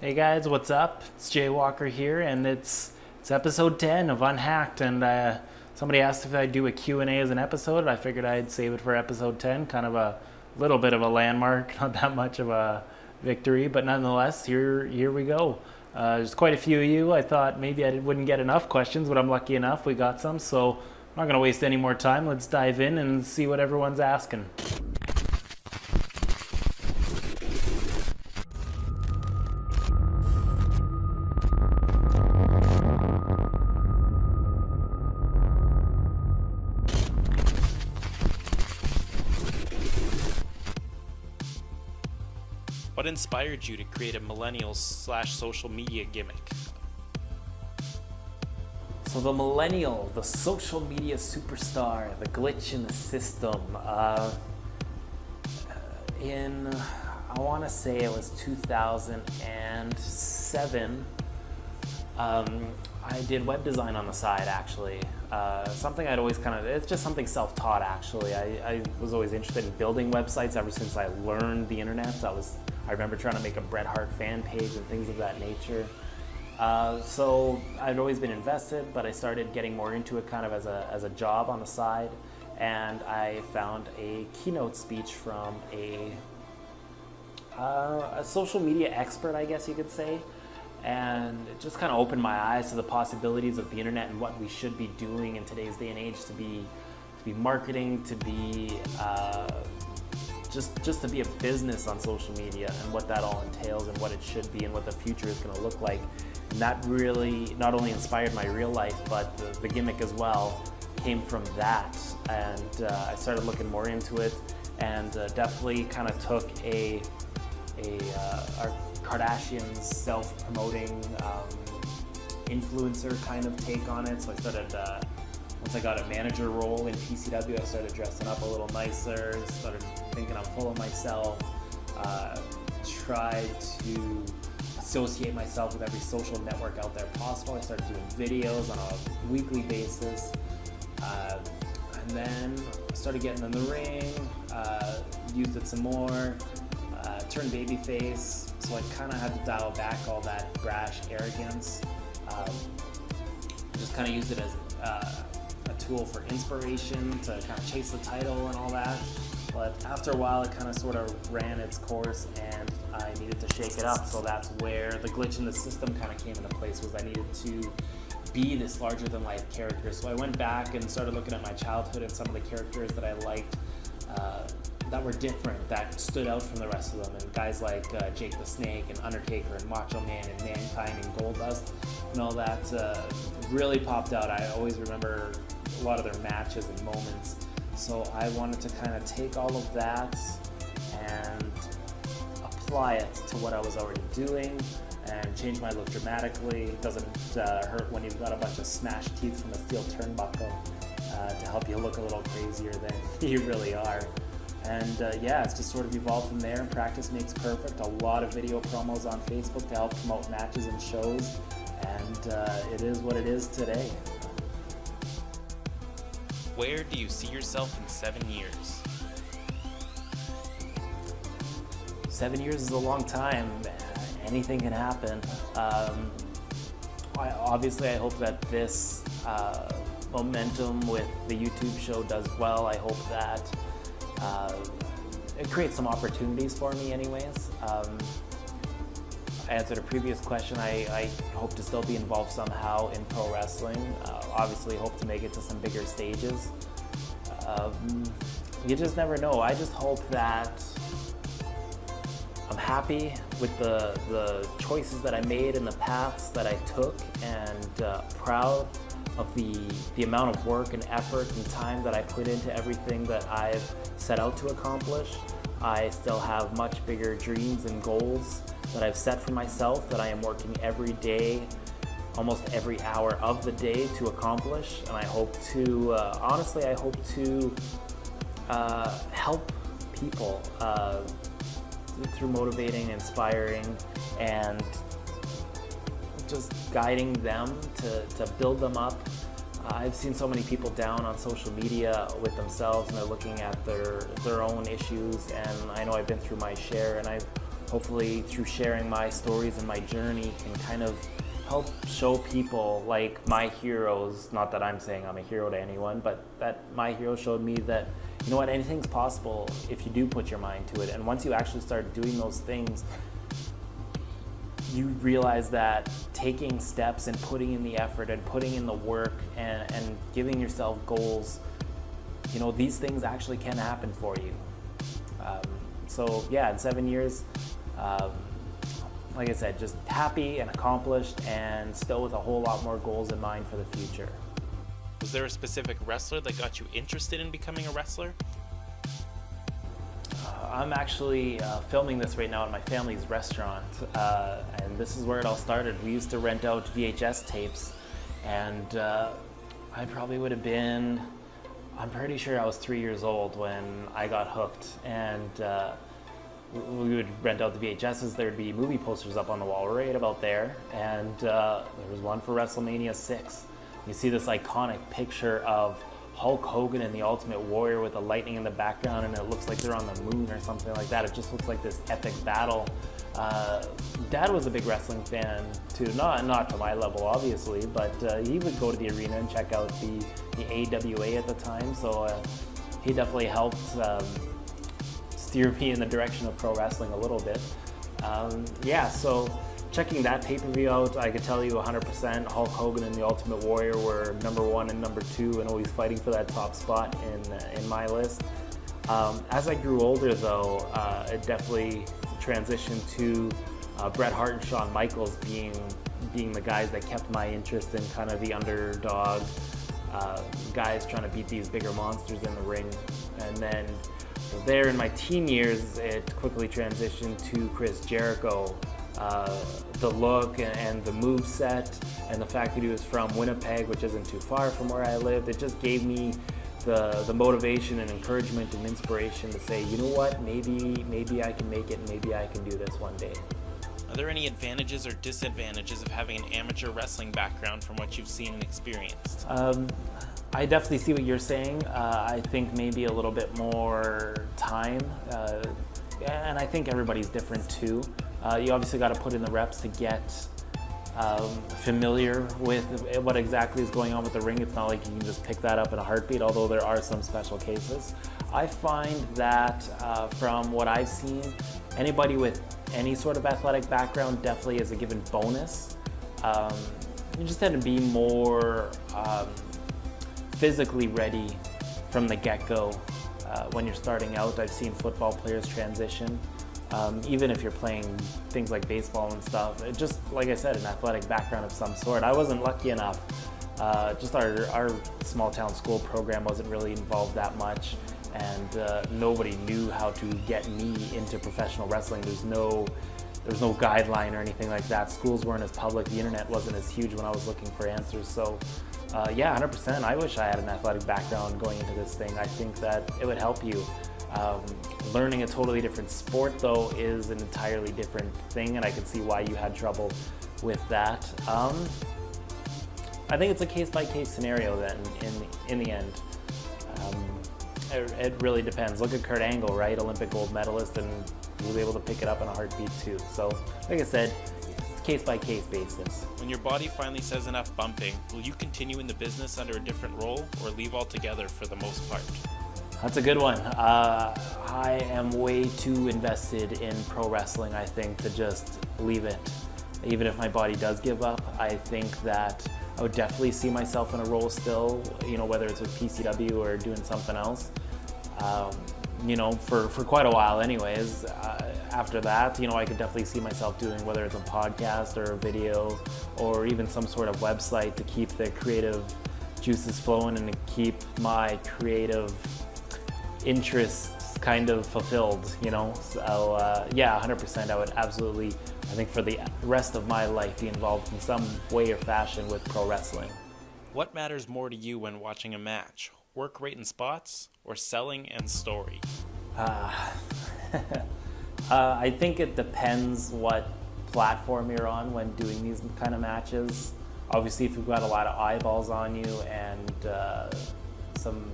Hey guys, what's up? It's Jay Walker here, and it's episode 10 of Unhacked. And somebody asked if I'd do a Q&A as an episode. I figured I'd save it for episode 10, kind of a little bit of a landmark, not that much of a victory, but nonetheless, here we go. There's quite a few of you. I thought maybe I wouldn't get enough questions, but I'm lucky enough we got some. So I'm not going to waste any more time. Let's dive in and see what everyone's asking. What inspired you to create a millennials/social media gimmick? So the millennial, the social media superstar, the glitch in the system. I want to say it was 2007. I did web design on the side, actually. Something I'd always it's just something self-taught, actually. I was always interested in building websites ever since I learned the internet. I remember trying to make a Bret Hart fan page and things of that nature. So I'd always been invested, but I started getting more into it kind of as a job on the side. And I found a keynote speech from a social media expert, I guess you could say. And it just kind of opened my eyes to the possibilities of the internet and what we should be doing in today's day and age to be marketing, to be just to be a business on social media, and what that all entails and what it should be and what the future is going to look like. And that really not only inspired my real life, but the gimmick as well came from that. And I started looking more into it, and definitely kind of took our Kardashian's self-promoting influencer kind of take on it. So I started, once I got a manager role in PCW, I started dressing up a little nicer, started thinking I'm full of myself, tried to associate myself with every social network out there possible. I started doing videos on a weekly basis, and then started getting in the ring, used it some more, turned babyface. So I kind of had to dial back all that brash arrogance. Just kind of used it as a tool for inspiration to kind of chase the title and all that. But after a while, it kind of sort of ran its course, and I needed to shake it up. So that's where the glitch in the system kind of came into place. Was I needed to be this larger-than-life character. So I went back and started looking at my childhood and some of the characters that I liked. That were different, that stood out from the rest of them, and guys like Jake the Snake and Undertaker and Macho Man and Mankind and Goldust and all that really popped out. I always remember a lot of their matches and moments, so I wanted to kind of take all of that and apply it to what I was already doing and change my look dramatically. It doesn't hurt when you've got a bunch of smashed teeth from a steel turnbuckle to help you look a little crazier than you really are. And it's just sort of evolved from there, and practice makes perfect. A lot of video promos on Facebook to help promote matches and shows, and it is what it is today. Where do you see yourself in 7 years? 7 years is a long time. Anything can happen. Obviously, I hope that this momentum with the YouTube show does well. I hope that it creates some opportunities for me anyways. I answered a previous question. I hope to still be involved somehow in pro wrestling. Obviously hope to make it to some bigger stages. You just never know. I just hope that I'm happy with the choices that I made and the paths that I took, and proud of the amount of work and effort and time that I put into everything that I've set out to accomplish. I still have much bigger dreams and goals that I've set for myself that I am working every day, almost every hour of the day to accomplish. And I hope to, honestly, help people through motivating, inspiring, and just guiding them to build them up. I've seen so many people down on social media with themselves, and they're looking at their own issues, and I know I've been through my share, and I hopefully through sharing my stories and my journey can kind of help show people like my heroes, not that I'm saying I'm a hero to anyone, but that my hero showed me that, you know what, anything's possible if you do put your mind to it. And once you actually start doing those things, you realize that taking steps and putting in the effort and putting in the work and giving yourself goals, you know, these things actually can happen for you. So yeah, in 7 years, like I said, just happy and accomplished and still with a whole lot more goals in mind for the future. Was there a specific wrestler that got you interested in becoming a wrestler? I'm actually filming this right now at my family's restaurant, and this is where it all started. We used to rent out VHS tapes, and I probably would have been, I'm pretty sure I was 3 years old when I got hooked, and we would rent out the VHSs. There'd be movie posters up on the wall right about there, and there was one for WrestleMania 6. You see this iconic picture of Hulk Hogan and the Ultimate Warrior with the lightning in the background, and it looks like they're on the moon or something like that. It just looks like this epic battle. Dad was a big wrestling fan too, not to my level obviously, but he would go to the arena and check out the AWA at the time, so he definitely helped steer me in the direction of pro wrestling a little bit. Yeah, so checking that pay-per-view out, I could tell you 100% Hulk Hogan and the Ultimate Warrior were number 1 and number 2 and always fighting for that top spot in my list. As I grew older though, it definitely transitioned to Bret Hart and Shawn Michaels being the guys that kept my interest in kind of the underdog guys trying to beat these bigger monsters in the ring. And then there in my teen years, it quickly transitioned to Chris Jericho. The look and the move set and the fact that he was from Winnipeg, which isn't too far from where I lived, it just gave me the motivation and encouragement and inspiration to say, you know what, maybe I can make it, and maybe I can do this one day. Are there any advantages or disadvantages of having an amateur wrestling background from what you've seen and experienced? I definitely see what you're saying. I think maybe a little bit more time, and I think everybody's different too. You obviously got to put in the reps to get familiar with what exactly is going on with the ring. It's not like you can just pick that up in a heartbeat, although there are some special cases. I find that from what I've seen, anybody with any sort of athletic background definitely is a given bonus. You just tend to be more physically ready from the get-go when you're starting out. I've seen football players transition. Even if you're playing things like baseball and stuff, it just, like I said, an athletic background of some sort. I wasn't lucky enough. Just our small town school program wasn't really involved that much, and nobody knew how to get me into professional wrestling. There was no guideline or anything like that. Schools weren't as public. The internet wasn't as huge when I was looking for answers. So yeah, 100%. I wish I had an athletic background going into this thing. I think that it would help you. Learning a totally different sport though is an entirely different thing, and I can see why you had trouble with that. I think it's a case-by-case scenario then in the end. It really depends. Look at Kurt Angle, right? Olympic gold medalist, and he was able to pick it up in a heartbeat too. So like I said, it's case-by-case basis. When your body finally says enough bumping, will you continue in the business under a different role or leave altogether for the most part? That's a good one. I am way too invested in pro wrestling, I think, to just leave it. Even if my body does give up, I think that I would definitely see myself in a role still, you know, whether it's with PCW or doing something else, you know, for quite a while anyways. After that, you know, I could definitely see myself doing whether it's a podcast or a video or even some sort of website to keep the creative juices flowing and to keep my creative interests kind of fulfilled, you know. So yeah, 100%. I would absolutely, I think for the rest of my life, be involved in some way or fashion with pro wrestling. What matters more to you when watching a match? Work rate and spots, or selling and story? I think it depends what platform you're on when doing these kind of matches. Obviously, if you've got a lot of eyeballs on you and some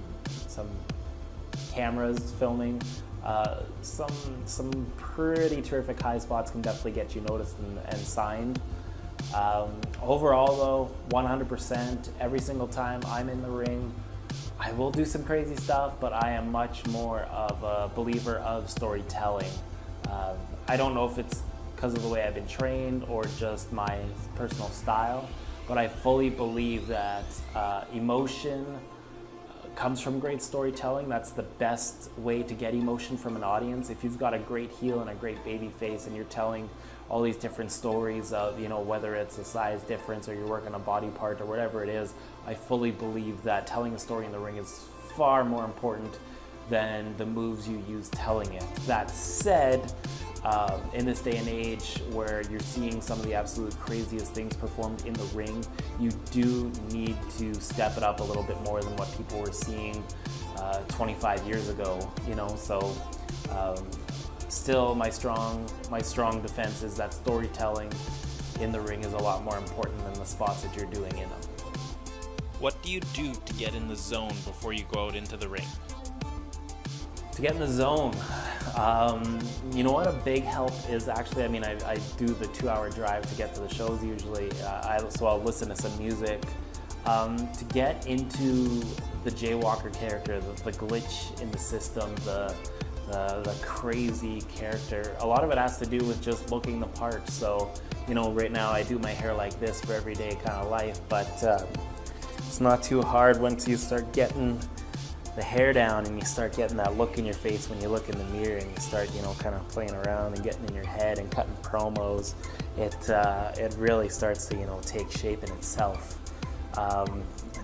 cameras filming, Some pretty terrific high spots can definitely get you noticed and signed. Overall though, 100% every single time I'm in the ring, I will do some crazy stuff, but I am much more of a believer of storytelling. I don't know if it's because of the way I've been trained or just my personal style, but I fully believe that emotion comes from great storytelling. That's the best way to get emotion from an audience. If you've got a great heel and a great baby face and you're telling all these different stories of, whether it's a size difference or you're working a body part or whatever it is, I fully believe that telling a story in the ring is far more important than the moves you use telling it. That said, in this day and age where you're seeing some of the absolute craziest things performed in the ring, you do need to step it up a little bit more than what people were seeing 25 years ago, so still my strong defense is that storytelling in the ring is a lot more important than the spots that you're doing in them. What do you do to get in the zone before you go out into the ring? To get in the zone, what a big help is actually, I do the 2-hour drive to get to the shows usually, so I'll listen to some music. To get into the Jaywalker character, the glitch in the system, the crazy character, a lot of it has to do with just looking the part. So, right now I do my hair like this for everyday kind of life, but it's not too hard once you start getting the hair down and you start getting that look in your face when you look in the mirror and you start, kind of playing around and getting in your head and cutting promos. It really starts to, take shape in itself.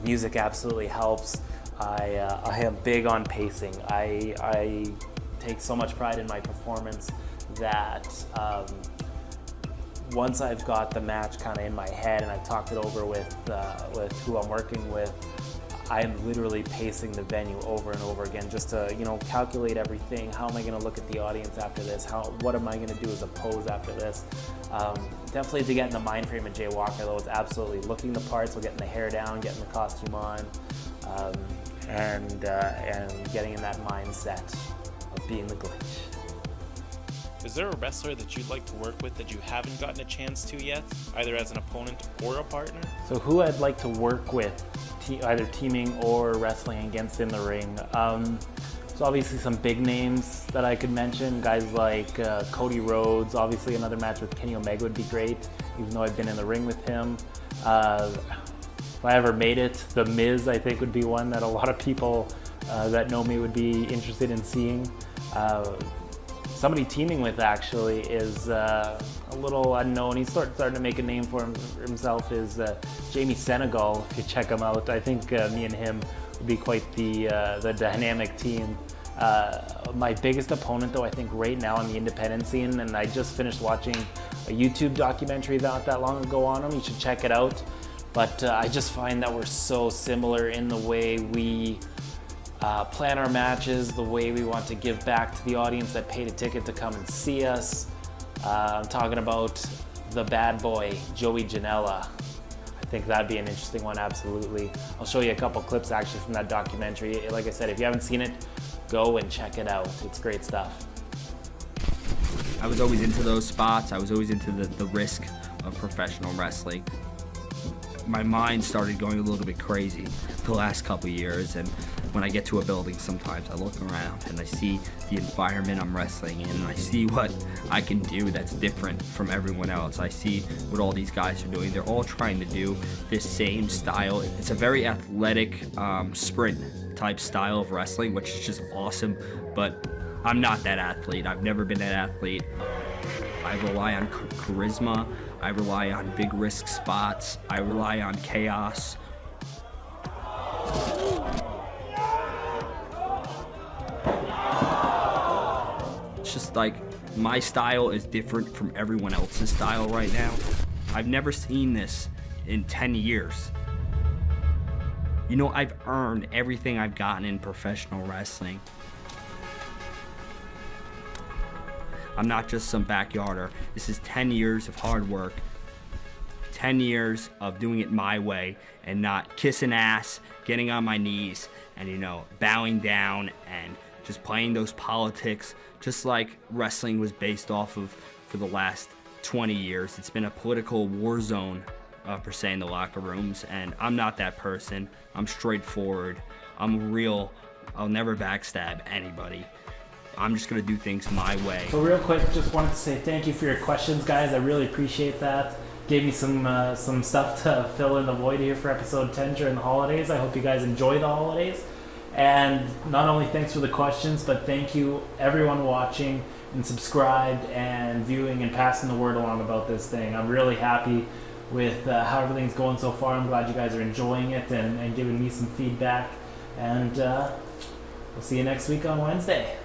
Music absolutely helps. I am big on pacing. I take so much pride in my performance that once I've got the match kind of in my head and I've talked it over with who I'm working with, I'm literally pacing the venue over and over again just to, calculate everything. How am I going to look at the audience after this? What am I going to do as a pose after this? Definitely to get in the mind frame of Jaywalker though, it's absolutely looking the part, so getting the hair down, getting the costume on, and getting in that mindset of being the glitch. Is there a wrestler that you'd like to work with that you haven't gotten a chance to yet, either as an opponent or a partner? So who I'd like to work with, either teaming or wrestling against in the ring. So obviously some big names that I could mention, guys like Cody Rhodes. Obviously another match with Kenny Omega would be great, even though I've been in the ring with him. If I ever made it, The Miz I think would be one that a lot of people that know me would be interested in seeing. Somebody teaming with actually is a little unknown. He's starting to make a name for himself. Is Jamie Senegal. If you check him out, I think me and him would be quite the dynamic team. My biggest opponent, though, I think right now on the independent scene, and I just finished watching a YouTube documentary not that long ago on him. You should check it out. But I just find that we're so similar in the way we plan our matches, the way we want to give back to the audience that paid a ticket to come and see us. I'm talking about the bad boy, Joey Janela. I think that'd be an interesting one, absolutely. I'll show you a couple clips actually from that documentary. Like I said, if you haven't seen it, go and check it out. It's great stuff. I was always into those spots. I was always into the risk of professional wrestling. My mind started going a little bit crazy the last couple years, and when I get to a building sometimes I look around and I see the environment I'm wrestling in, and I see what I can do that's different from everyone else. I see what all these guys are doing. They're all trying to do this same style. It's a very athletic sprint type style of wrestling, which is just awesome, but I'm not that athlete. I've never been that athlete. I rely on charisma. I rely on big risk spots. I rely on chaos. It's just like my style is different from everyone else's style right now. I've never seen this in 10 years. I've earned everything I've gotten in professional wrestling. I'm not just some backyarder. This is 10 years of hard work, 10 years of doing it my way and not kissing ass, getting on my knees and, bowing down and just playing those politics, just like wrestling was based off of for the last 20 years. It's been a political war zone, per se, in the locker rooms, and I'm not that person. I'm straightforward. I'm real. I'll never backstab anybody. I'm just going to do things my way. So real quick, just wanted to say thank you for your questions, guys. I really appreciate that. Gave me some stuff to fill in the void here for episode 10 during the holidays. I hope you guys enjoy the holidays. And not only thanks for the questions, but thank you everyone watching and subscribed and viewing and passing the word along about this thing. I'm really happy with how everything's going so far. I'm glad you guys are enjoying it and giving me some feedback. And we'll see you next week on Wednesday.